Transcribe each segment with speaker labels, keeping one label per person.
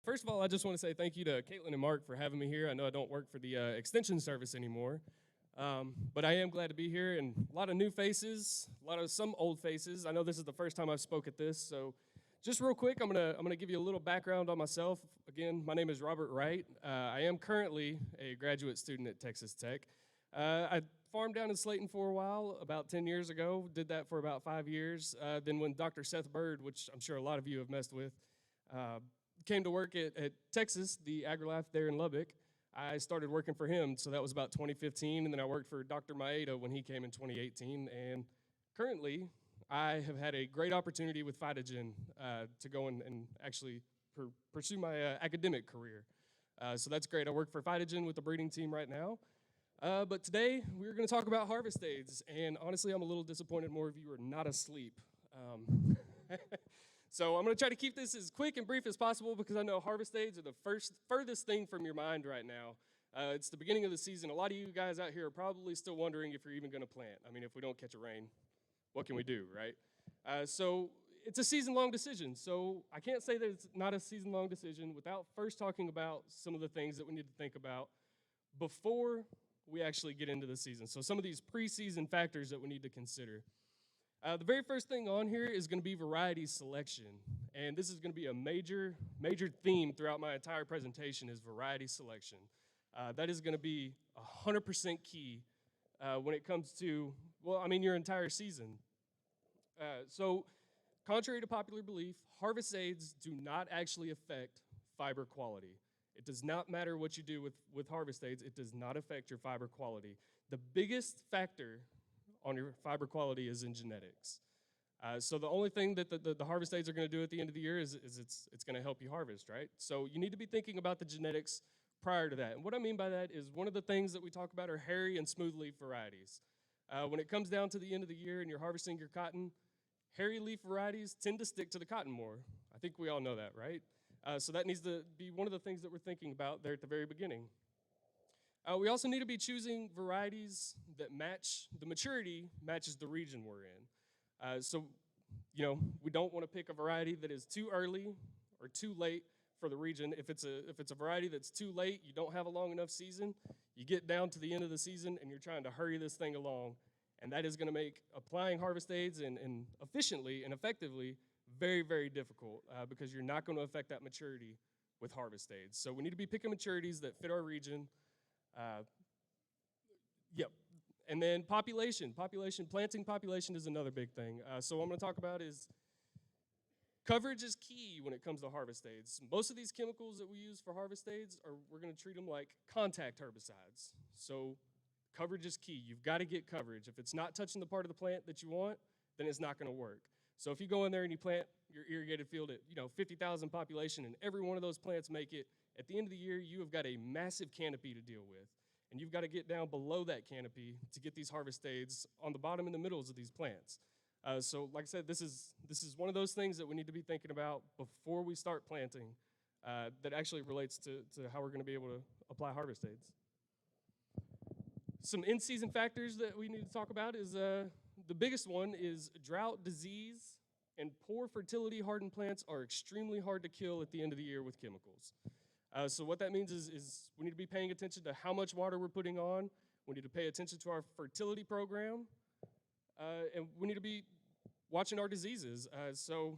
Speaker 1: First of all, I just want to say thank you to Caitlin and Mark for having me here. I know I don't work for the extension service anymore, but I am glad to be here, and a lot of new faces, some old faces. I know this is the first time I've spoke at this, so just real quick, I'm gonna give you a little background on myself. Again, my name is Robert Wright. I am currently a graduate student at Texas Tech. I farmed down in Slayton for a while, about 10 years ago, did that for about 5 years. Then when Dr. Seth Bird, which I'm sure a lot of you have messed with, came to work at Texas, the AgriLife there in Lubbock, I started working for him, so that was about 2015, and then I worked for Dr. Maeda when he came in 2018, and currently, I have had a great opportunity with Phytogen to go and actually pursue my academic career. So that's great. I work for Phytogen with the breeding team right now. But today, we're going to talk about harvest aids, and honestly, I'm a little disappointed more of you are not asleep. So I'm going to try to keep this as quick and brief as possible because I know harvest aids are the furthest thing from your mind right now. It's the beginning of the season. A lot of you guys out here are probably still wondering if you're even going to plant. I mean, if we don't catch a rain, what can we do, right? So it's a season-long decision. So I can't say that it's not a season-long decision without first talking about some of the things that we need to think about before we actually get into the season. So some of these preseason factors that we need to consider. The very first thing on here is going to be variety selection, and this is going to be a major theme throughout my entire presentation is variety selection. That is going to be 100% key when it comes to, well, I mean, your entire season. So contrary to popular belief, harvest aids do not actually affect fiber quality. It does not matter what you do with harvest aids. It does not affect your fiber quality. The biggest factor on your fiber quality is in genetics. So the only thing that the harvest aids are going to do at the end of the year is it's going to help you harvest, right? So you need to be thinking about the genetics prior to that. And what I mean by that is one of the things that we talk about are hairy and smooth leaf varieties. When it comes down to the end of the year and you're harvesting your cotton, hairy leaf varieties tend to stick to the cotton more. I think we all know that, right? So that needs to be one of the things that we're thinking about there at the very beginning. We also need to be choosing varieties that match, the maturity matches the region we're in. So, you know, we don't want to pick a variety that is too early or too late for the region. If it's a variety that's too late, you don't have a long enough season, you get down to the end of the season and you're trying to hurry this thing along, and that is going to make applying harvest aids and efficiently and effectively very, very difficult because you're not going to affect that maturity with harvest aids. So we need to be picking maturities that fit our region. Yep. And then planting population is another big thing. So what I'm going to talk about is coverage is key when it comes to harvest aids. Most of these chemicals that we use for harvest aids, we're going to treat them like contact herbicides. So coverage is key. You've got to get coverage. If it's not touching the part of the plant that you want, then it's not going to work. So if you go in there and you plant your irrigated field at 50,000 population and every one of those plants make it, at the end of the year, you have got a massive canopy to deal with. And you've got to get down below that canopy to get these harvest aids on the bottom and the middles of these plants. So like I said, this is one of those things that we need to be thinking about before we start planting that actually relates to how we're going to be able to apply harvest aids. Some in-season factors that we need to talk about is the biggest one is drought, disease, and poor fertility hardened plants are extremely hard to kill at the end of the year with chemicals. So what that means is we need to be paying attention to how much water we're putting on. We need to pay attention to our fertility program. And we need to be watching our diseases. So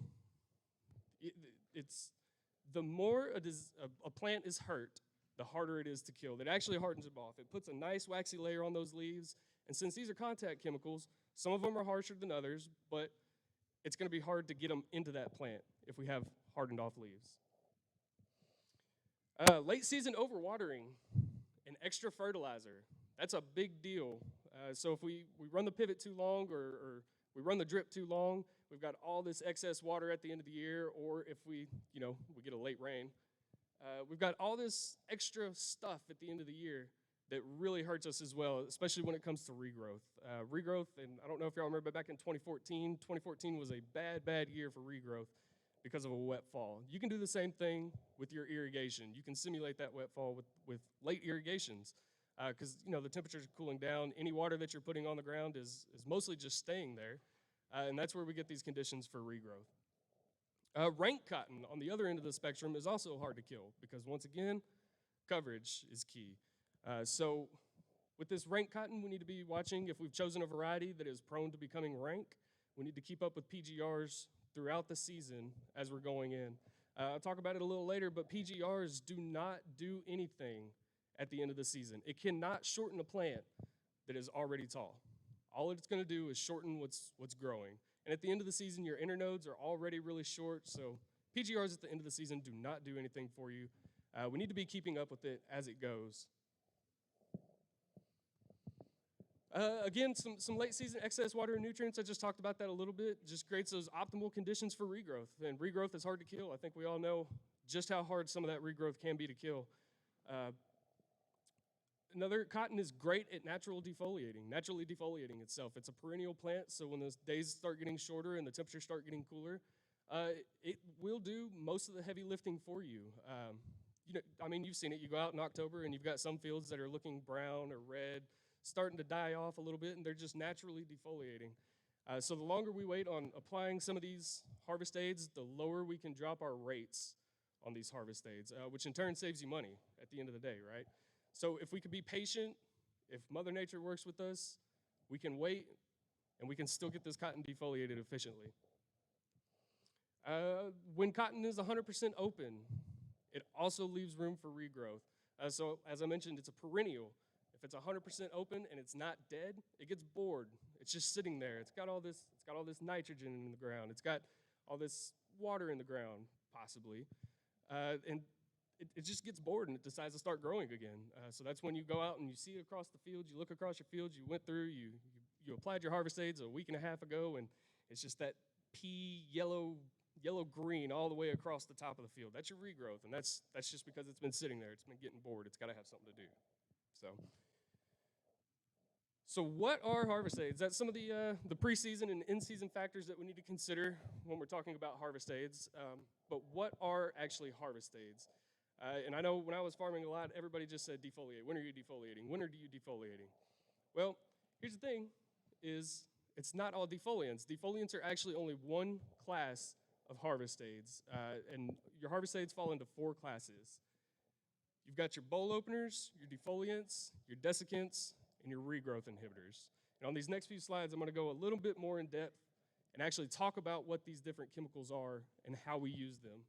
Speaker 1: it's the more a plant is hurt, the harder it is to kill. It actually hardens them off. It puts a nice waxy layer on those leaves. And since these are contact chemicals, some of them are harsher than others, but it's going to be hard to get them into that plant if we have hardened off leaves. Late season overwatering and extra fertilizer, that's a big deal. So if we run the pivot too long or we run the drip too long, we've got all this excess water at the end of the year, or if we get a late rain, we've got all this extra stuff at the end of the year that really hurts us as well, especially when it comes to regrowth. Regrowth, and I don't know if y'all remember back in 2014 was a bad year for regrowth because of a wet fall. You can do the same thing with your irrigation. You can simulate that wet fall with late irrigations because the temperatures are cooling down. Any water that you're putting on the ground is mostly just staying there, and that's where we get these conditions for regrowth. Rank cotton on the other end of the spectrum is also hard to kill because, once again, coverage is key. So with this rank cotton, we need to be watching if we've chosen a variety that is prone to becoming rank. We need to keep up with PGRs throughout the season as we're going in. I'll talk about it a little later, but PGRs do not do anything at the end of the season. It cannot shorten a plant that is already tall. All it's going to do is shorten what's growing. And at the end of the season, your internodes are already really short, so PGRs at the end of the season do not do anything for you. We need to be keeping up with it as it goes. Again, some late season excess water and nutrients. I just talked about that a little bit. Just creates those optimal conditions for regrowth. And regrowth is hard to kill. I think we all know just how hard some of that regrowth can be to kill. Cotton is great at naturally defoliating itself. It's a perennial plant, so when the days start getting shorter and the temperatures start getting cooler, it will do most of the heavy lifting for you. You've seen it. You go out in October and you've got some fields that are looking brown or red, starting to die off a little bit, and they're just naturally defoliating. So the longer we wait on applying some of these harvest aids, the lower we can drop our rates on these harvest aids, which in turn saves you money at the end of the day, right? So if we could be patient, if Mother Nature works with us, we can wait, and we can still get this cotton defoliated efficiently. When cotton is 100% open, it also leaves room for regrowth. So as I mentioned, it's a perennial. If it's 100% open and it's not dead, it gets bored. It's just sitting there. It's got all this nitrogen in the ground. It's got all this water in the ground, possibly. And it just gets bored and it decides to start growing again. So that's when you go out and you see it across the field, you look across your field, you went through, you applied your harvest aids a week and a half ago, and it's just that pea yellow-green all the way across the top of the field. That's your regrowth, and that's just because it's been sitting there. It's been getting bored. It's got to have something to do. So what are harvest aids? That's some of the preseason and in-season factors that we need to consider when we're talking about harvest aids. But what are actually harvest aids? And I know when I was farming a lot, everybody just said defoliate. When are you defoliating? When are you defoliating? Well, here's the thing, is it's not all defoliants. Defoliants are actually only one class of harvest aids. And your harvest aids fall into 4 classes. You've got your bowl openers, your defoliants, your desiccants, and your regrowth inhibitors. And on these next few slides, I'm going to go a little bit more in depth and actually talk about what these different chemicals are and how we use them.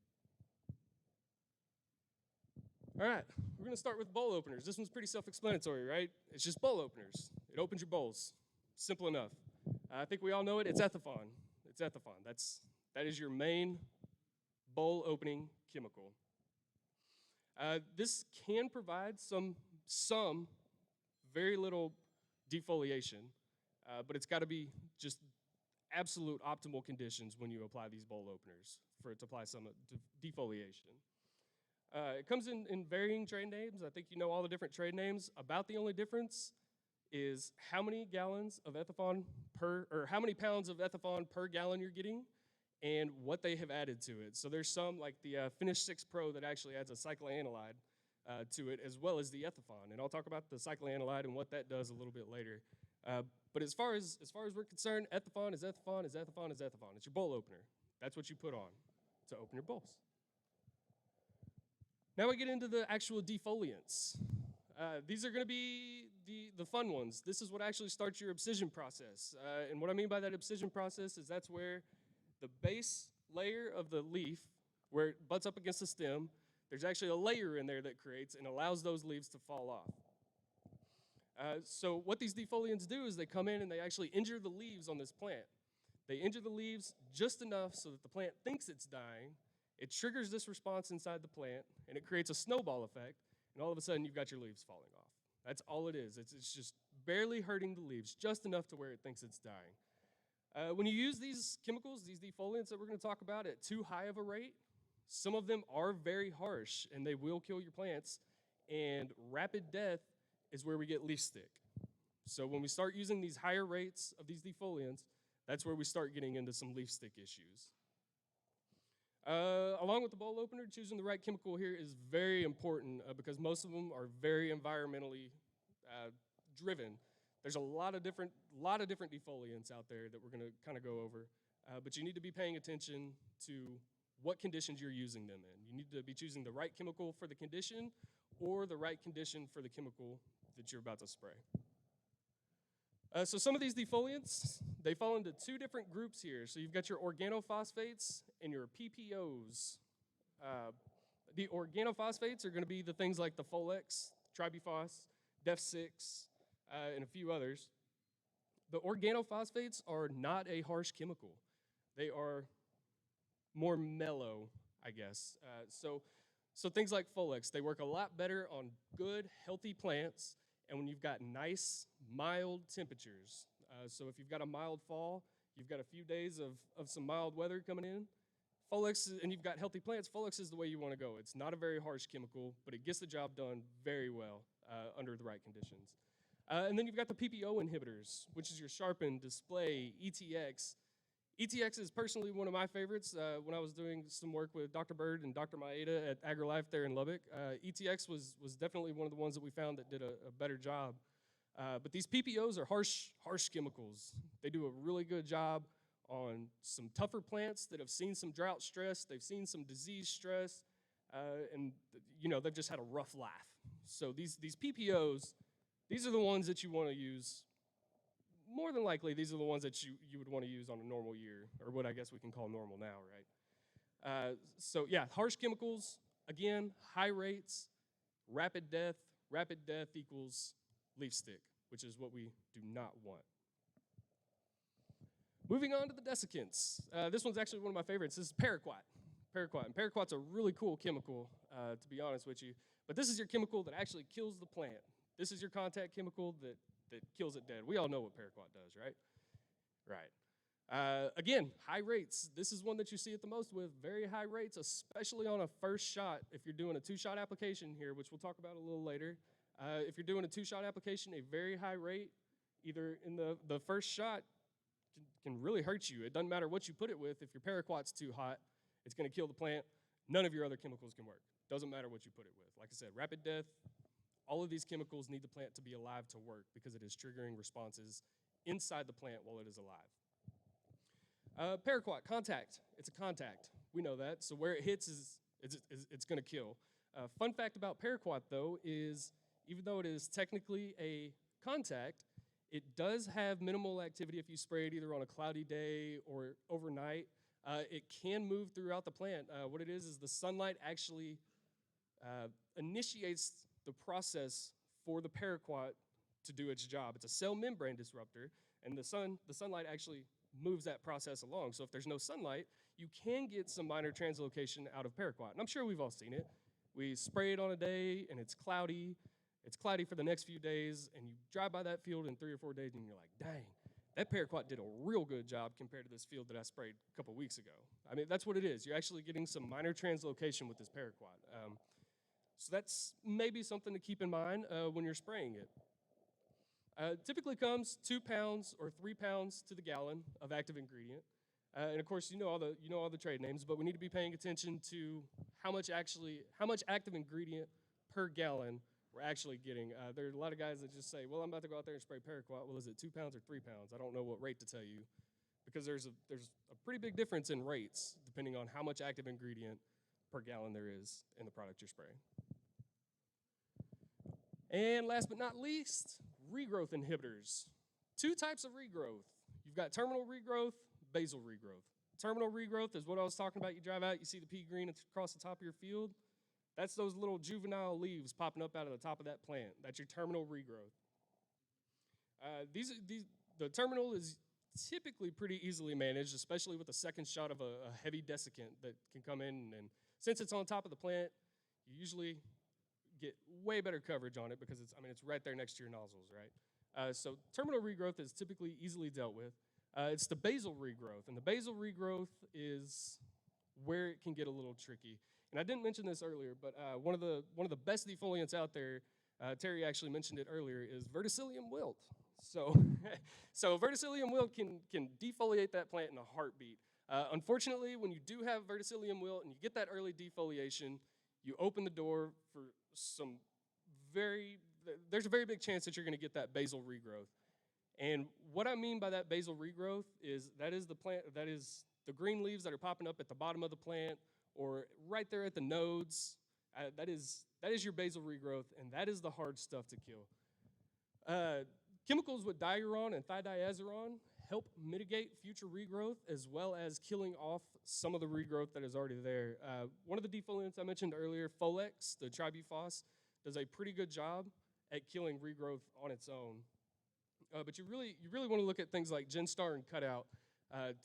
Speaker 1: All right, we're going to start with bowl openers. This one's pretty self-explanatory, right? It's just bowl openers. It opens your bowls. Simple enough. I think we all know it. It's Ethifon. It's Ethifon. That is your main bowl opening chemical. This can provide some very little defoliation, but it's got to be just absolute optimal conditions when you apply these bowl openers for it to apply some defoliation. It comes in varying trade names. I think you know all the different trade names. About the only difference is how many gallons of Ethifon or how many pounds of Ethifon per gallon you're getting and what they have added to it. So there's some like the Finish 6 Pro that actually adds a cycloanilide to it, as well as the Ethifon. And I'll talk about the cycloanilide and what that does a little bit later. But as far as we're concerned, Ethifon is Ethifon is Ethifon is Ethifon. It's your bowl opener. That's what you put on to open your bowls. Now we get into the actual defoliants. These are going to be the fun ones. This is what actually starts your abscission process. And what I mean by that abscission process is that's where the base layer of the leaf, where it butts up against the stem, there's actually a layer in there that creates and allows those leaves to fall off. So what these defoliants do is they come in and they actually injure the leaves on this plant. They injure the leaves just enough so that the plant thinks it's dying. It triggers this response inside the plant, and it creates a snowball effect, and all of a sudden you've got your leaves falling off. That's all it is. It's just barely hurting the leaves, just enough to where it thinks it's dying. When you use these chemicals, these defoliants that we're going to talk about at too high of a rate, some of them are very harsh, and they will kill your plants, and rapid death is where we get leaf stick. So when we start using these higher rates of these defoliants, that's where we start getting into some leaf stick issues. Along with the bowl opener, choosing the right chemical here is very important because most of them are very environmentally driven. There's a lot of different defoliants out there that we're going to kind of go over, but you need to be paying attention to what conditions you're using them in. You need to be choosing the right chemical for the condition or the right condition for the chemical that you're about to spray. So some of these defoliants, they fall into two different groups here. So you've got your organophosphates and your PPOs. The organophosphates are going to be the things like the Folex, Tribufos, Def6, and a few others. The organophosphates are not a harsh chemical. They are more mellow, I guess. So things like Folex, they work a lot better on good, healthy plants, and when you've got nice, mild temperatures. So if you've got a mild fall, you've got a few days of some mild weather coming in, Folex, and you've got healthy plants, Folex is the way you want to go. It's not a very harsh chemical, but it gets the job done very well under the right conditions. And then you've got the PPO inhibitors, which is your sharpen, display, ETX. ETX is personally one of my favorites. When I was doing some work with Dr. Bird and Dr. Maeda at AgriLife there in Lubbock, ETX was definitely one of the ones that we found that did a better job. But these PPOs are harsh chemicals. They do a really good job on some tougher plants that have seen some drought stress, they've seen some disease stress, and they've just had a rough life. So these PPOs, these are the ones that you want to use. More than likely, these are the ones that you would want to use on a normal year, or what I guess we can call normal now, right? So yeah, harsh chemicals, again, high rates, rapid death. Rapid death equals leaf stick, which is what we do not want. Moving on to the desiccants. This one's actually one of my favorites. This is Paraquat. And Paraquat's a really cool chemical, to be honest with you. But this is your chemical that actually kills the plant. This is your contact chemical that kills it dead. We all know what Paraquat does, right? Right. Again, high rates. This is one that you see it the most with, very high rates, especially on a first shot. If you're doing a two-shot application here, which we'll talk about a little later, if you're doing a two-shot application, a very high rate, either in the first shot, can really hurt you. It doesn't matter what you put it with. If your Paraquat's too hot, it's going to kill the plant. None of your other chemicals can work. Doesn't matter what you put it with. Like I said, rapid death, all of these chemicals need the plant to be alive to work because it is triggering responses inside the plant while it is alive. Paraquat, contact. It's a contact. We know that. So where it hits it's going to kill. Fun fact about Paraquat, though, is even though it is technically a contact, it does have minimal activity if you spray it either on a cloudy day or overnight. It can move throughout the plant. What it is the sunlight actually initiates the process for the Paraquat to do its job. It's a cell membrane disruptor, and the sunlight actually moves that process along. So if there's no sunlight, you can get some minor translocation out of Paraquat. And I'm sure we've all seen it. We spray it on a day, and it's cloudy. It's cloudy for the next few days, and you drive by that field in 3 or 4 days, and you're like, dang, that Paraquat did a real good job compared to this field that I sprayed a couple weeks ago. I mean, that's what it is. You're actually getting some minor translocation with this Paraquat. So that's maybe something to keep in mind when you're spraying it. Typically comes 2 pounds or 3 pounds to the gallon of active ingredient. And of course, you know all the trade names, but we need to be paying attention to how much active ingredient per gallon we're actually getting. There are a lot of guys that just say, well, I'm about to go out there and spray Paraquat. Well, is it 2 pounds or 3 pounds? I don't know what rate to tell you, because there's a pretty big difference in rates depending on how much active ingredient per gallon there is in the product you're spraying. And last but not least, regrowth inhibitors. 2 types of regrowth. You've got terminal regrowth, basal regrowth. Terminal regrowth is what I was talking about. You drive out, you see the pea green across the top of your field. That's those little juvenile leaves popping up out of the top of that plant. That's your terminal regrowth. The terminal is typically pretty easily managed, especially with a second shot of a heavy desiccant that can come in. And since it's on top of the plant, you usually get way better coverage on it because it's right there next to your nozzles, right? So terminal regrowth is typically easily dealt with. It's the basal regrowth, and the basal regrowth is where it can get a little tricky. And I didn't mention this earlier, but one of the best defoliants out there, Terry actually mentioned it earlier, is verticillium wilt. So, so verticillium wilt can defoliate that plant in a heartbeat. Unfortunately, when you do have verticillium wilt and you get that early defoliation, you open the door for there's a very big chance that you're going to get that basal regrowth. And what I mean by that basal regrowth is the the green leaves that are popping up at the bottom of the plant or right there at the nodes, that is your basal regrowth, and that is the hard stuff to kill. Chemicals with diuron and thidiaziron help mitigate future regrowth as well as killing off some of the regrowth that is already there. One of the defoliants I mentioned earlier, Folex, the tribufos, does a pretty good job at killing regrowth on its own. But you really want to look at things like Genstar and Cutout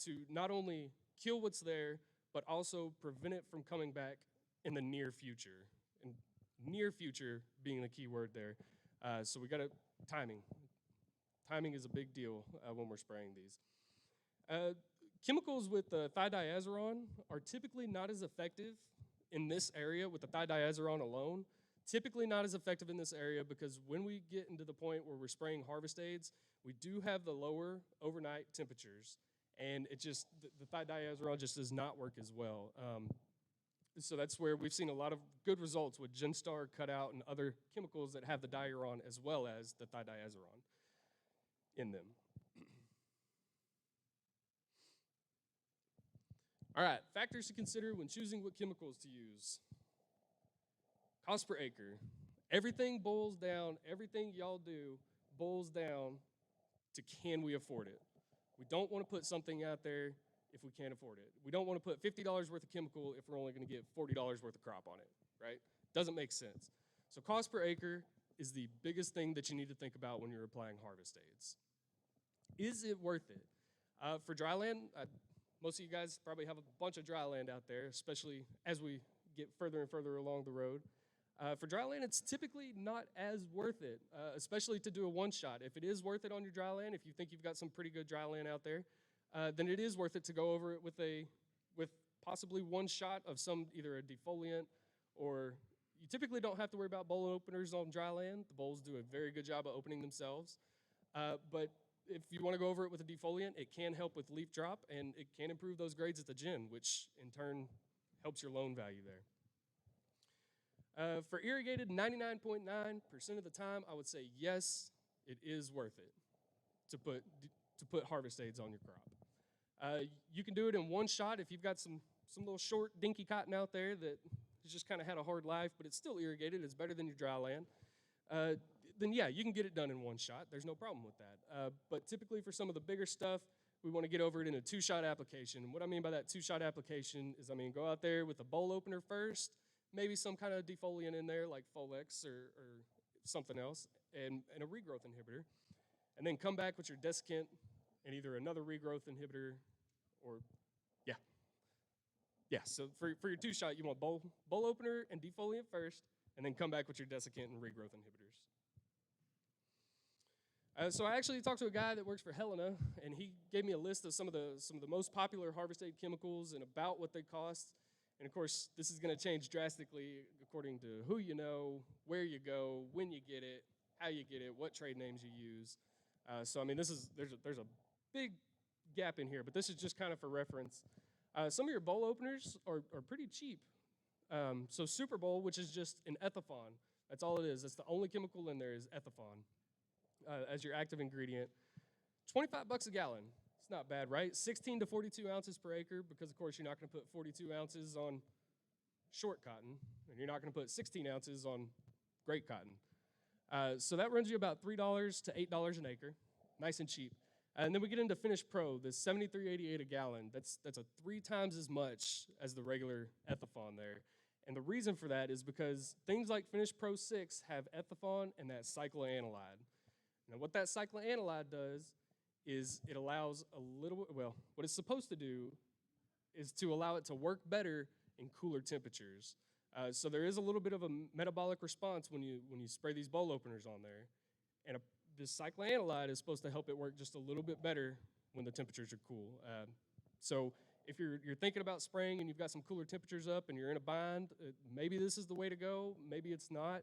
Speaker 1: to not only kill what's there, but also prevent it from coming back in the near future. And near future being the key word there. So we got to timing. Timing is a big deal when we're spraying these. Chemicals with thidiaziron are typically not as effective in this area with the thidiaziron alone. Typically not as effective in this area because when we get into the point where we're spraying harvest aids, we do have the lower overnight temperatures, and it just, the thidiaziron just does not work as well. So that's where we've seen a lot of good results with Genstar, Cutout, and other chemicals that have the diuron as well as the thidiaziron in them. All right, factors to consider when choosing what chemicals to use. Cost per acre. Everything boils down, everything y'all do boils down to can we afford it? We don't want to put something out there if we can't afford it. We don't want to put $50 worth of chemical if we're only going to get $40 worth of crop on it, right? Doesn't make sense. So cost per acre is the biggest thing that you need to think about when you're applying harvest aids. Is it worth it? For dry land, most of you guys probably have a bunch of dry land out there, especially as we get further and further along the road. For dry land, it's typically not as worth it, especially to do a one-shot. If it is worth it on your dry land, if you think you've got some pretty good dry land out there, then it is worth it to go over it with possibly one shot of some, either a defoliant, or you typically don't have to worry about bowl openers on dry land. The bowls do a very good job of opening themselves. But if you want to go over it with a defoliant, it can help with leaf drop, and it can improve those grades at the gin, which in turn helps your loan value there. For irrigated, 99.9% of the time, I would say yes, it is worth it to put harvest aids on your crop. You can do it in one shot if you've got some little short, dinky cotton out there that has just kind of had a hard life, but it's still irrigated. It's better than your dry land. Then yeah, you can get it done in one shot. There's no problem with that. But typically for some of the bigger stuff, we want to get over it in a two-shot application. And what I mean by that two-shot application is, go out there with a bowl opener first, maybe some kind of defoliant in there like Folex or something else, and a regrowth inhibitor. And then come back with your desiccant and either another regrowth inhibitor or, yeah. Yeah, so for your two-shot, you want bowl opener and defoliant first, and then come back with your desiccant and regrowth inhibitors. So I actually talked to a guy that works for Helena, and he gave me a list of some of the most popular harvest aid chemicals and about what they cost. And of course, this is going to change drastically according to who you know, where you go, when you get it, how you get it, what trade names you use. So there's a big gap in here, but this is just kind of for reference. Some of your bowl openers are pretty cheap. So Super Bowl, which is just an ethafon, that's all it is. That's the only chemical in there is ethafon as your active ingredient. $25 a gallon. It's not bad, right? 16 to 42 ounces per acre, because of course you're not going to put 42 ounces on short cotton, and you're not going to put 16 ounces on great cotton. So that runs you about $3 to $8 an acre, nice and cheap. And then we get into Finish Pro, this $73.88 a gallon. That's a 3 times as much as the regular ethafon there. And the reason for that is because things like Finish Pro 6 have ethafon and that cycloanilide. Now what that cycloanilide does is it allows what it's supposed to do is to allow it to work better in cooler temperatures. So there is a little bit of a metabolic response when you spray these bowl openers on there. And this cycloanilide is supposed to help it work just a little bit better when the temperatures are cool. So if you're thinking about spraying and you've got some cooler temperatures up and you're in a bind, maybe this is the way to go, maybe it's not.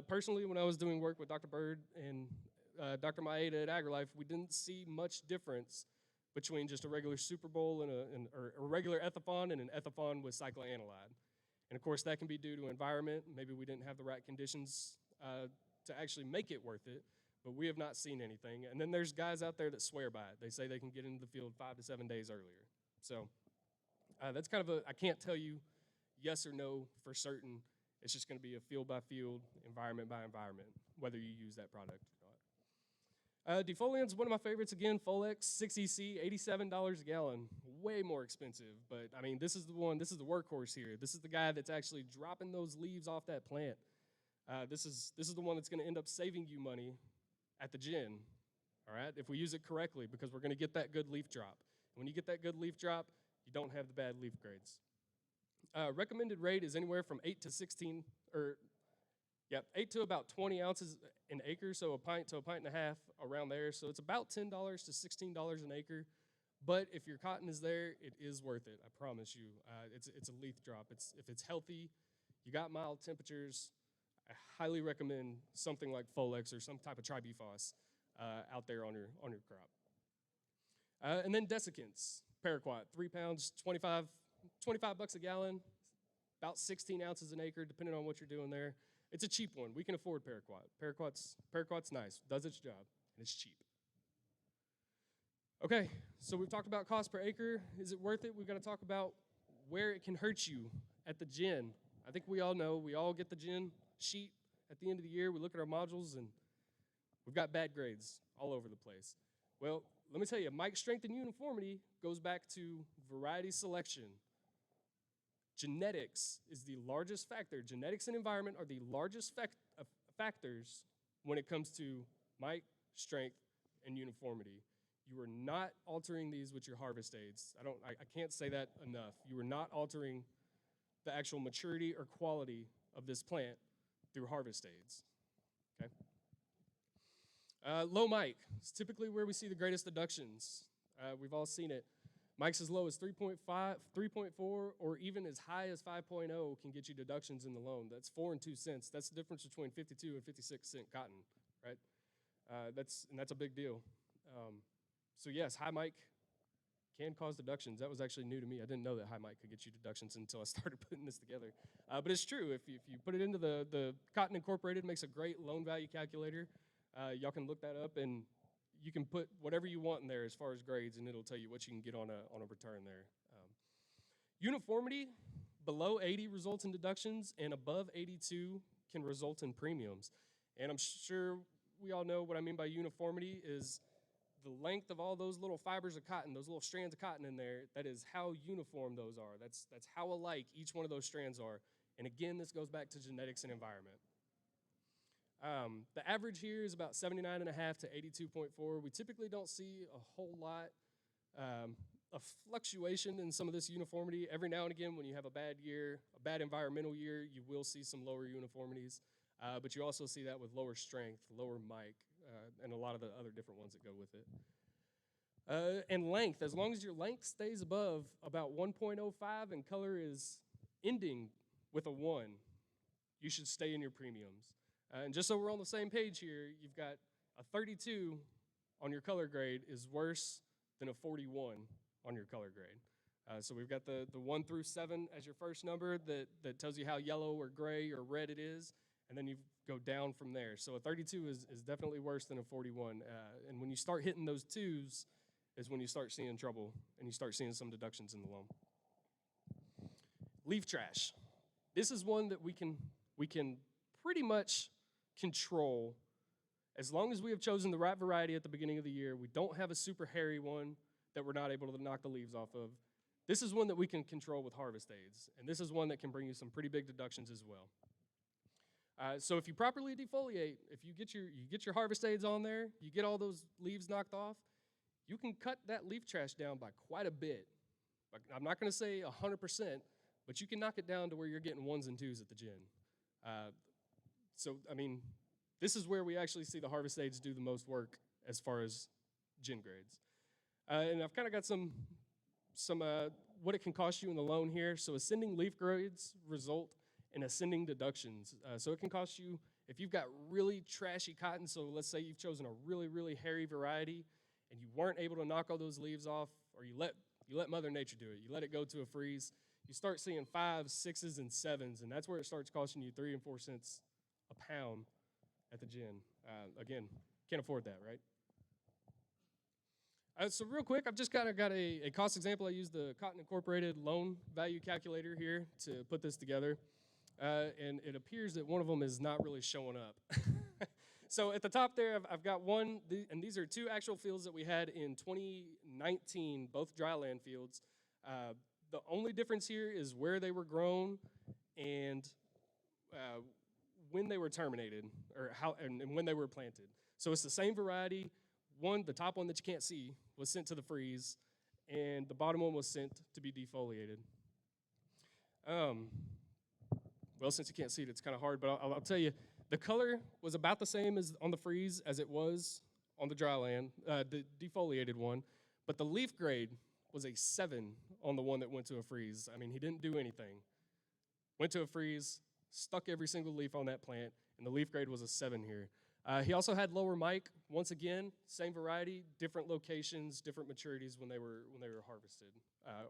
Speaker 1: Personally, when I was doing work with Dr. Bird and Dr. Maeda at AgriLife, we didn't see much difference between just a regular Super Bowl or a regular ethafon and an ethafon with cycloanilide. And of course, that can be due to environment. Maybe we didn't have the right conditions to actually make it worth it, but we have not seen anything. And then there's guys out there that swear by it. They say they can get into the field 5 to 7 days earlier. So That's kind of I can't tell you yes or no for certain. It's just going to be a field by field, environment by environment, whether you use that product or not. Defoliants, one of my favorites. Again, Folex 6EC, $87 a gallon. Way more expensive, but I mean, this is the one, this is the workhorse here. This is the guy that's actually dropping those leaves off that plant. This is the one that's going to end up saving you money at the gin, all right, if we use it correctly, because we're going to get that good leaf drop. When you get that good leaf drop, you don't have the bad leaf grades. Recommended rate is anywhere from 8 to 16, or 8 to about 20 ounces an acre, so a pint to a pint and a half around there. So it's about $10 to $16 an acre. But if your cotton is there, it is worth it. I promise you. It's a leaf drop. If it's healthy, you got mild temperatures, I highly recommend something like Folex or some type of tribufos out there on your crop. And then desiccants, Paraquat, 3 pounds, 25 bucks a gallon, about 16 ounces an acre, depending on what you're doing there. It's a cheap one. We can afford Paraquat. Paraquat's nice, does its job, and it's cheap. Okay, so we've talked about cost per acre. Is it worth it? We've got to talk about where it can hurt you at the gin. I think we all know, we all get the gin sheet at the end of the year. We look at our modules, and we've got bad grades all over the place. Well, let me tell you, Mike strength and uniformity goes back to variety selection. Genetics is the largest factor. Genetics and environment are the largest factors when it comes to Mike strength and uniformity. You are not altering these with your harvest aids. I can't say that enough. You are not altering the actual maturity or quality of this plant through harvest aids. Okay. Low Mike is typically where we see the greatest deductions. We've all seen it. Mike's as low as 3.5, 3.4, or even as high as 5.0 can get you deductions in the loan. That's 4 and 2 cents. That's the difference between 52 and 56-cent cotton, right? That's a big deal. So yes, high Mike can cause deductions. That was actually new to me. I didn't know that high Mike could get you deductions until I started putting this together. But it's true. If you put it into the Cotton Incorporated, makes a great loan value calculator. Y'all can look that up, and you can put whatever you want in there as far as grades, and it'll tell you what you can get on a return there. Uniformity, below 80 results in deductions, and above 82 can result in premiums. And I'm sure we all know what I mean by uniformity is the length of all those little fibers of cotton, those little strands of cotton in there. That is how uniform those are. That's how alike each one of those strands are. And again, this goes back to genetics and environment. The average here is about 79.5 to 82.4. We typically don't see a whole lot of fluctuation in some of this uniformity. Every now and again, when you have a bad year, a bad environmental year, you will see some lower uniformities. But you also see that with lower strength, lower Mike, and a lot of the other different ones that go with it. And length, as long as your length stays above about 1.05 and color is ending with a 1, you should stay in your premiums. And just so we're on the same page here, you've got a 32 on your color grade is worse than a 41 on your color grade. So we've got the 1 through 7 as your first number that tells you how yellow or gray or red it is, and then you go down from there. So a 32 is definitely worse than a 41. And when you start hitting those 2s is when you start seeing trouble and you start seeing some deductions in the loan. Leaf trash. This is one that we can pretty much control as long as we have chosen the right variety at the beginning of the year. We don't have a super hairy one that we're not able to knock the leaves off of. This is one that we can control with harvest aids, and this is one that can bring you some pretty big deductions as well. So if you properly defoliate, if you get your harvest aids on there, you get all those leaves knocked off, you can cut that leaf trash down by quite a bit. I'm not going to say 100%, but you can knock it down to where you're getting 1s and 2s at the gin. So, I mean, this is where we actually see the harvest aids do the most work as far as gin grades. And I've kind of got some what it can cost you in the loan here. So ascending leaf grades result in ascending deductions. So it can cost you, if you've got really trashy cotton, so let's say you've chosen a really, really hairy variety, and you weren't able to knock all those leaves off, or you let Mother Nature do it. You let it go to a freeze. You start seeing 5s, 6s, and 7s, and that's where it starts costing you 3 and 4 cents a pound at the gin. Again, can't afford that, right? So real quick, I've just kind of got a cost example. I used the Cotton Incorporated loan value calculator here to put this together. And it appears that one of them is not really showing up. So at the top there, I've got one, and these are two actual fields that we had in 2019, both dryland fields. The only difference here is where they were grown and when they were terminated, or how and when they were planted. So it's the same variety. One, the top one that you can't see, was sent to the freeze, and the bottom one was sent to be defoliated. Well, since you can't see it, it's kind of hard, but I'll tell you, the color was about the same as on the freeze as it was on the dry land, the defoliated one, but the leaf grade was a 7 on the one that went to a freeze. I mean, he didn't do anything. Went to a freeze, stuck every single leaf on that plant, and the leaf grade was a 7 here. He also had lower mic. Once again, same variety, different locations, different maturities when they were harvested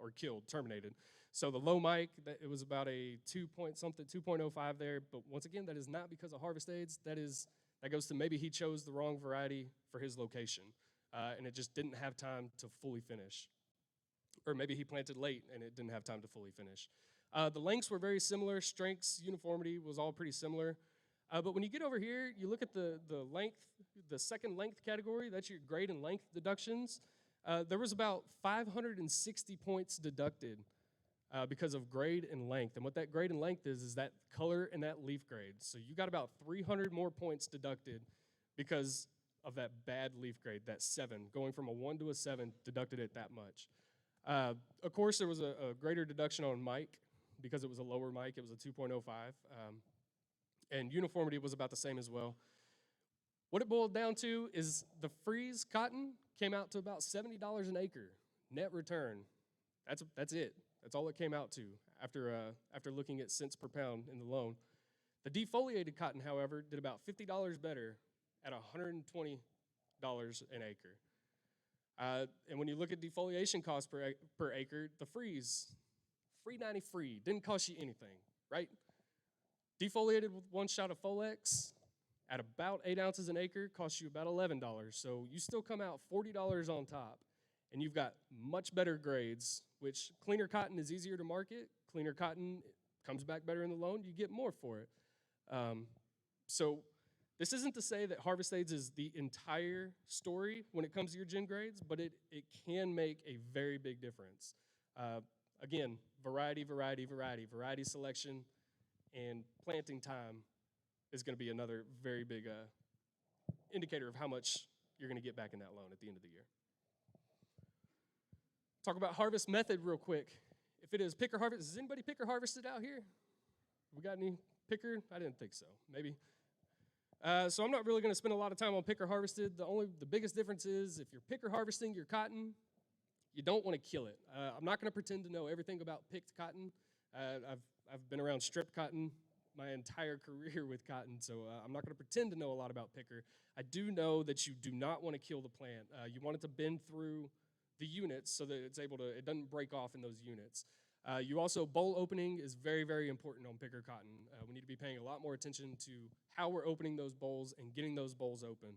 Speaker 1: or killed, terminated. So the low mic, it was about a 2.05 there. But once again, that is not because of harvest aids. That goes to maybe he chose the wrong variety for his location, and it just didn't have time to fully finish. Or maybe he planted late and it didn't have time to fully finish. The lengths were very similar. Strengths, uniformity was all pretty similar. But when you get over here, you look at the length, the second length category, that's your grade and length deductions. There was about 560 points deducted because of grade and length. And what that grade and length is that color and that leaf grade. So you got about 300 more points deducted because of that bad leaf grade, that 7. Going from a 1 to a 7 deducted it that much. Of course, there was a greater deduction on mic because it was a lower mic. It was a 2.05. And uniformity was about the same as well. What it boiled down to is the freeze cotton came out to about $70 an acre net return. That's it. That's all it came out to after looking at cents per pound in the loan. The defoliated cotton, however, did about $50 better at $120 an acre. And when you look at defoliation costs per acre, the freeze, free 90 free, didn't cost you anything, right? Defoliated with 1 shot of Folex at about 8 ounces an acre costs you about $11. So you still come out $40 on top, and you've got much better grades, which cleaner cotton is easier to market. Cleaner cotton comes back better in the loan. You get more for it. So this isn't to say that harvest aids is the entire story when it comes to your gen grades, but it can make a very big difference. Again, variety selection, and planting time is going to be another very big indicator of how much you're going to get back in that loan at the end of the year. Talk about harvest method real quick. If it is picker harvest, does anybody picker harvested out here? We got any picker? I didn't think so. Maybe. So I'm not really going to spend a lot of time on picker harvested. The biggest difference is if you're picker harvesting your cotton, you don't want to kill it. I'm not going to pretend to know everything about picked cotton. I've been around strip cotton my entire career with cotton, so I'm not going to pretend to know a lot about picker. I do know that you do not want to kill the plant. You want it to bend through the units so that it doesn't break off in those units. You also, bowl opening is very, very important on picker cotton. We need to be paying a lot more attention to how we're opening those bowls and getting those bowls open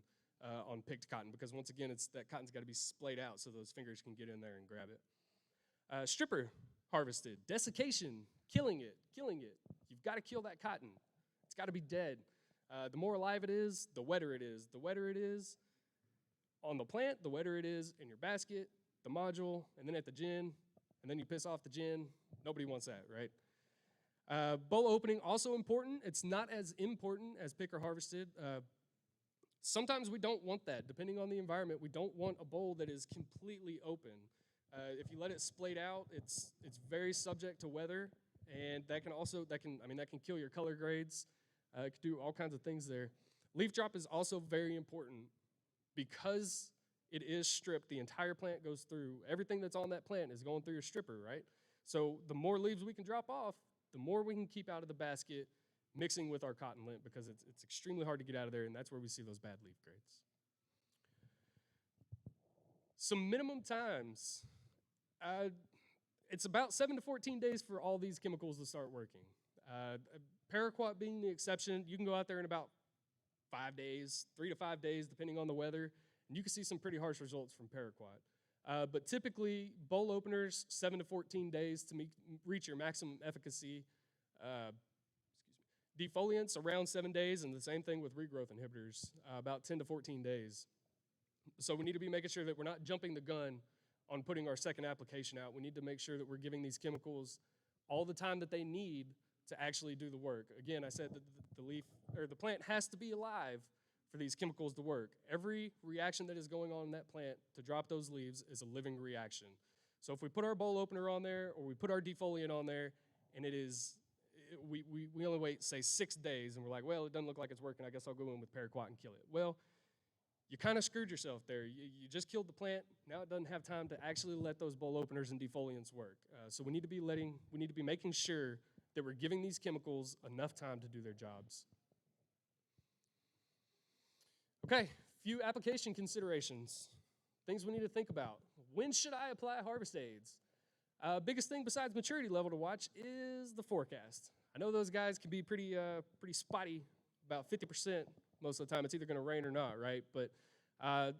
Speaker 1: on picked cotton, because once again, that cotton's got to be splayed out so those fingers can get in there and grab it. Stripper harvested, desiccation, killing it. You've got to kill that cotton. It's got to be dead. The more alive it is, the wetter it is. The wetter it is on the plant, the wetter it is in your basket, the module, and then at the gin, and then you piss off the gin. Nobody wants that, right? Bowl opening, also important. It's not as important as picker harvested. Sometimes we don't want that. Depending on the environment, we don't want a bowl that is completely open. If you let it splayed out, it's very subject to weather, and that can kill your color grades. It can do all kinds of things there. Leaf drop is also very important because it is stripped. The entire plant goes through. Everything that's on that plant is going through your stripper, right? So the more leaves we can drop off, the more we can keep out of the basket mixing with our cotton lint, because it's extremely hard to get out of there, and that's where we see those bad leaf grades. Some minimum times. It's about 7 to 14 days for all these chemicals to start working. Paraquat being the exception, you can go out there in about 5 days, 3 to 5 days, depending on the weather, and you can see some pretty harsh results from Paraquat. But typically, bowl openers, 7 to 14 days to reach your maximum efficacy. Defoliants, around 7 days, and the same thing with regrowth inhibitors, about 10 to 14 days. So we need to be making sure that we're not jumping the gun on putting our second application out. We need to make sure that we're giving these chemicals all the time that they need to actually do the work. Again, I said that the plant has to be alive for these chemicals to work. Every reaction that is going on in that plant to drop those leaves is a living reaction. So if we put our bowl opener on there or we put our defoliant on there and we only wait, say, 6 days and we're like, well, it doesn't look like it's working, I guess I'll go in with Paraquat and kill it. Well, you kind of screwed yourself there. You just killed the plant. Now it doesn't have time to actually let those bowl openers and defoliants work. So we need to be making sure that we're giving these chemicals enough time to do their jobs. Okay, few application considerations, things we need to think about. When should I apply harvest aids? Biggest thing besides maturity level to watch is the forecast. I know those guys can be pretty spotty, about 50% most of the time. It's either going to rain or not, right? But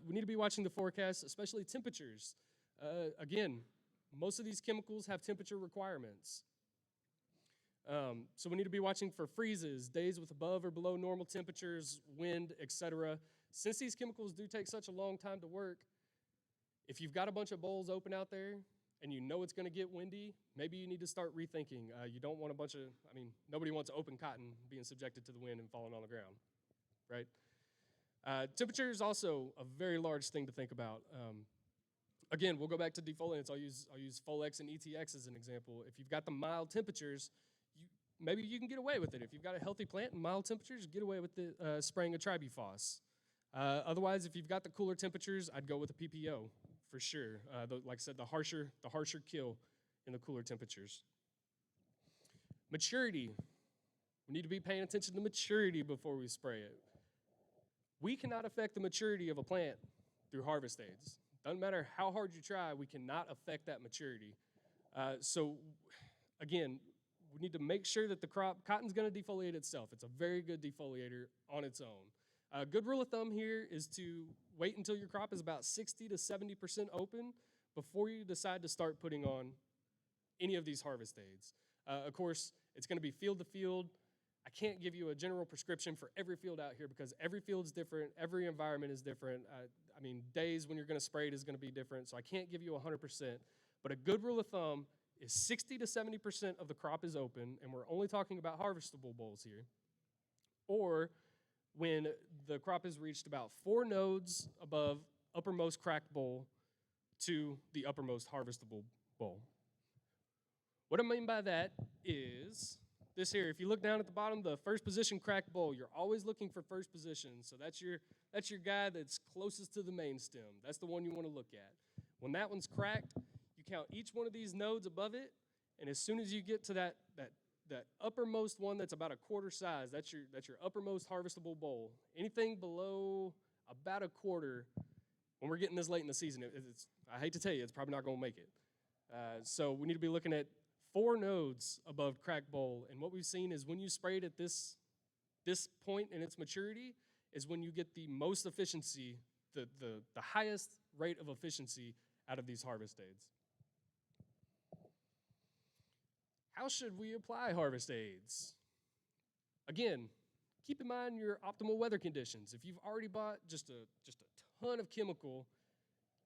Speaker 1: we need to be watching the forecast, especially temperatures. Again, most of these chemicals have temperature requirements. So we need to be watching for freezes, days with above or below normal temperatures, wind, etc. Since these chemicals do take such a long time to work, if you've got a bunch of bowls open out there and you know it's going to get windy, maybe you need to start rethinking. You don't want nobody wants open cotton being subjected to the wind and falling on the ground, right? Temperature is also a very large thing to think about. Again, we'll go back to defoliants. I'll use Folex and ETX as an example. If you've got the mild temperatures, maybe you can get away with it. If you've got a healthy plant and mild temperatures, get away with spraying a tribufos. Otherwise, if you've got the cooler temperatures, I'd go with a PPO for sure. Like I said, the harsher kill in the cooler temperatures. Maturity. We need to be paying attention to maturity before we spray it. We cannot affect the maturity of a plant through harvest aids. Doesn't matter how hard you try, we cannot affect that maturity. So again, we need to make sure that cotton's going to defoliate itself. It's a very good defoliator on its own. A good rule of thumb here is to wait until your crop is about 60 to 70% open before you decide to start putting on any of these harvest aids. Of course, it's going to be field to field. I can't give you a general prescription for every field out here because every field's different, every environment is different. Days when you're going to spray it is going to be different, so I can't give you 100%. But a good rule of thumb is 60 to 70% of the crop is open, and we're only talking about harvestable bowls here, or when the crop has reached about 4 nodes above uppermost cracked bowl to the uppermost harvestable bowl. What I mean by that is this here. If you look down at the bottom, the first position cracked bowl, you're always looking for first position. So that's your guy that's closest to the main stem. That's the one you want to look at. When that one's cracked, you count each one of these nodes above it, and as soon as you get to that uppermost one that's about a quarter size, that's your uppermost harvestable bowl. Anything below about a quarter, when we're getting this late in the season, I hate to tell you, it's probably not going to make it. So we need to be looking at 4 nodes above cracked bowl, and what we've seen is when you spray it at this point in its maturity is when you get the most efficiency, the highest rate of efficiency out of these harvest aids. How should we apply harvest aids? Again, keep in mind your optimal weather conditions. If you've already bought just a ton of chemical,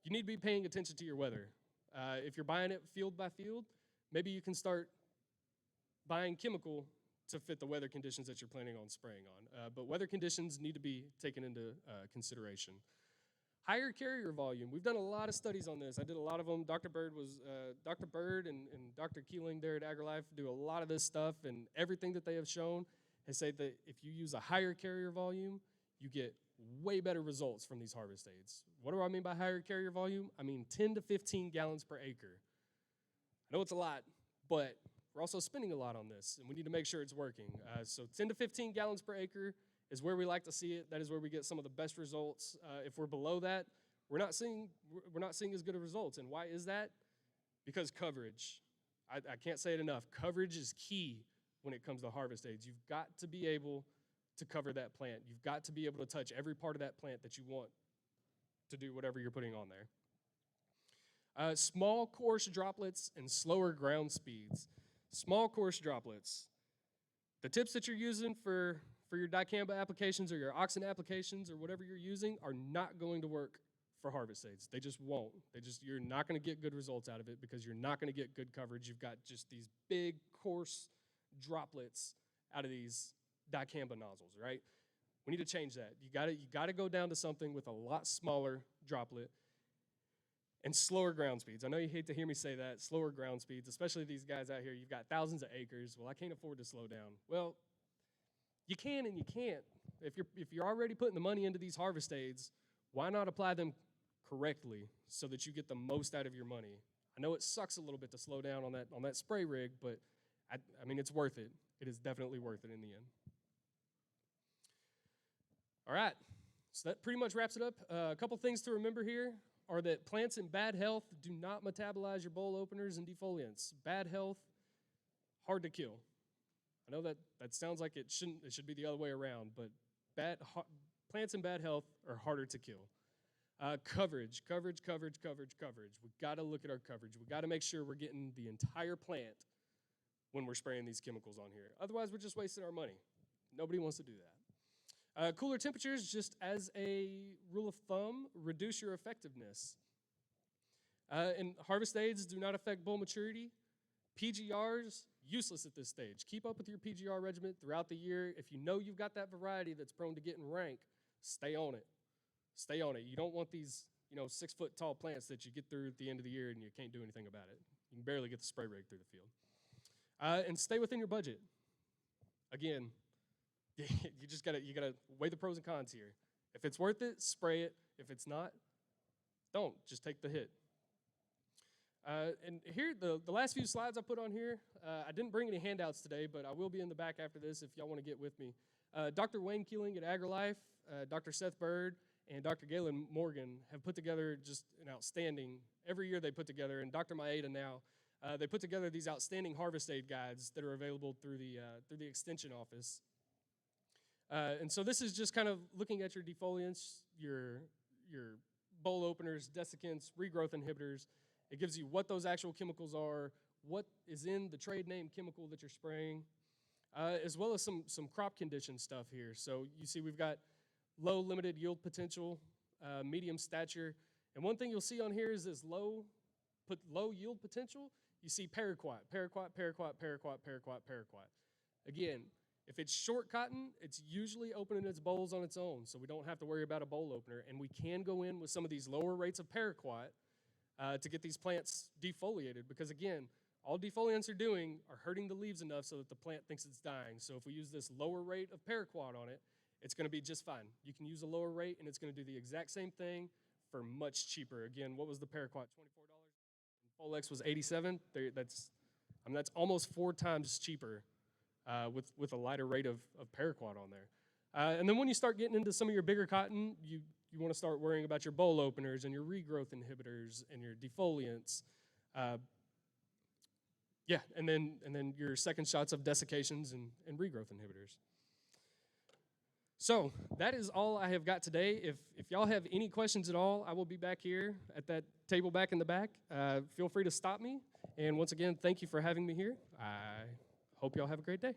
Speaker 1: you need to be paying attention to your weather. If you're buying it field by field, maybe you can start buying chemical to fit the weather conditions that you're planning on spraying on. But weather conditions need to be taken into consideration. Higher carrier volume. We've done a lot of studies on this. I did a lot of them. Dr. Bird and Dr. Keeling there at AgriLife do a lot of this stuff, and everything that they have shown has said that if you use a higher carrier volume, you get way better results from these harvest aids. What do I mean by higher carrier volume? I mean 10 to 15 gallons per acre. I know it's a lot, but we're also spending a lot on this, and we need to make sure it's working. So 10 to 15 gallons per acre is where we like to see it. That is where we get some of the best results. If we're below that, we're not seeing as good of results. And why is that? Because coverage. I can't say it enough. Coverage is key when it comes to harvest aids. You've got to be able to cover that plant. You've got to be able to touch every part of that plant that you want to do whatever you're putting on there. Small coarse droplets and slower ground speeds. Small coarse droplets. The tips that you're using for your dicamba applications or your oxen applications or whatever you're using are not going to work for harvest aids. They just won't. You're not going to get good results out of it because you're not going to get good coverage. You've got just these big coarse droplets out of these dicamba nozzles, right? We need to change that. You gotta go down to something with a lot smaller droplet and slower ground speeds. I know you hate to hear me say that, slower ground speeds, especially these guys out here. You've got thousands of acres. Well, I can't afford to slow down. Well, you can and you can't. If you're already putting the money into these harvest aids, why not apply them correctly so that you get the most out of your money? I know it sucks a little bit to slow down on that spray rig, but I mean, it's worth it. It is definitely worth it in the end. All right, so that pretty much wraps it up. A couple things to remember here are that plants in bad health do not metabolize your bowl openers and defoliants. Bad health, hard to kill. I know that sounds like it should be the other way around, but plants in bad health are harder to kill. Coverage. We gotta look at our coverage. We gotta make sure we're getting the entire plant when we're spraying these chemicals on here. Otherwise, we're just wasting our money. Nobody wants to do that. Cooler temperatures, just as a rule of thumb, reduce your effectiveness. And harvest aids do not affect bull maturity. PGRs, useless at this stage. Keep up with your PGR regimen throughout the year. If you know you've got that variety that's prone to getting rank, stay on it. Stay on it. You don't want these 6-foot tall plants that you get through at the end of the year and you can't do anything about it. You can barely get the spray rig through the field. And stay within your budget. Again, you gotta weigh the pros and cons here. If it's worth it, spray it. If it's not, don't. Just take the hit. And here, the last few slides I put on here, I didn't bring any handouts today, but I will be in the back after this if y'all want to get with me. Dr. Wayne Keeling at AgriLife, Dr. Seth Bird, and Dr. Galen Morgan have put together just an outstanding, every year they put together, and Dr. Maeda now, they put together these outstanding harvest aid guides that are available through the Extension office. And so this is just kind of looking at your defoliants, your bowl openers, desiccants, regrowth inhibitors. It gives you what those actual chemicals are, what is in the trade name chemical that you're spraying, as well as some crop condition stuff here. So you see we've got low limited yield potential, medium stature. And one thing you'll see on here is this low yield potential. You see Paraquat. Again, if it's short cotton, it's usually opening its bowls on its own, so we don't have to worry about a bowl opener. And we can go in with some of these lower rates of Paraquat to get these plants defoliated, because again, all defoliants are doing are hurting the leaves enough so that the plant thinks it's dying. So if we use this lower rate of Paraquat on it, it's going to be just fine. You can use a lower rate, and it's going to do the exact same thing for much cheaper. Again, what was the Paraquat? $24. And Folex was $87. That's almost 4 times cheaper. With a lighter rate of Paraquat on there. And then when you start getting into some of your bigger cotton, you want to start worrying about your bowl openers and your regrowth inhibitors and your defoliants. And then your second shots of desiccations and regrowth inhibitors. So that is all I have got today. If y'all have any questions at all, I will be back here at that table back in the back. Feel free to stop me. And once again, thank you for having me here. I hope y'all have a great day.